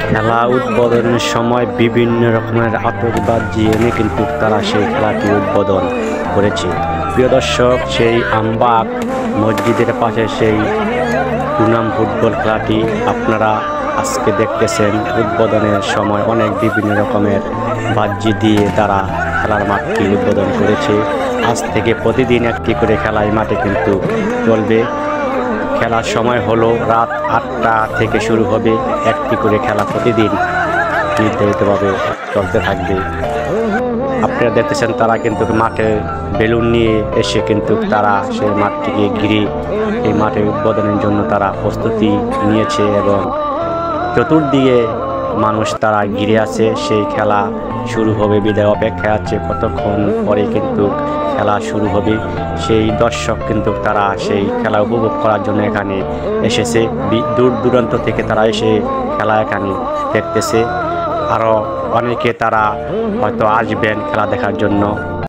খেলা উদ্বোধনের সময় বিভিন্ন রকমের আতশবাজি এনে কিন্তু তারা সেই খেলাটি উদ্বোধন করেছে। প্রিয় দর্শক, সেই আমবাগ মসজিদের পাশে সেই টুর্নাম ফুটবল খেলাটি আপনারা আজকে দেখতেছেন। উদ্বোধনের সময় অনেক বিভিন্ন রকমের বাজি দিয়ে তারা খেলার মাঠটি উদ্বোধন করেছে। আজ থেকে প্রতিদিন একটি করে খেলায় মাঠে কিন্তু চলবে। খেলার সময় হলো রাত 8টা থেকে শুরু হবে। একটি করে খেলা প্রতিদিন নির্ধারিতভাবে চলতে থাকবে। আপনারা দেখতেছেন তারা কিন্তু মাঠে বেলুন নিয়ে এসে কিন্তু তারা সেই মাঠটিকে ঘিরে এই মাঠে উদ্বোধনের জন্য তারা প্রস্তুতি নিয়েছে এবং চতুর্দিকে মানুষ তারা ঘিরে আছে। সেই খেলা শুরু হবে বিদায় অপেক্ষা আছে, কতক্ষণ পরে কিন্তু খেলা শুরু হবে। সেই দর্শক কিন্তু তারা সেই খেলা উপভোগ করার জন্য এখানে এসেছে। দূর দূরান্ত থেকে তারা এসে খেলা এখানে দেখতেছে। আরও অনেকে তারা হয়তো আসবেন খেলা দেখার জন্য।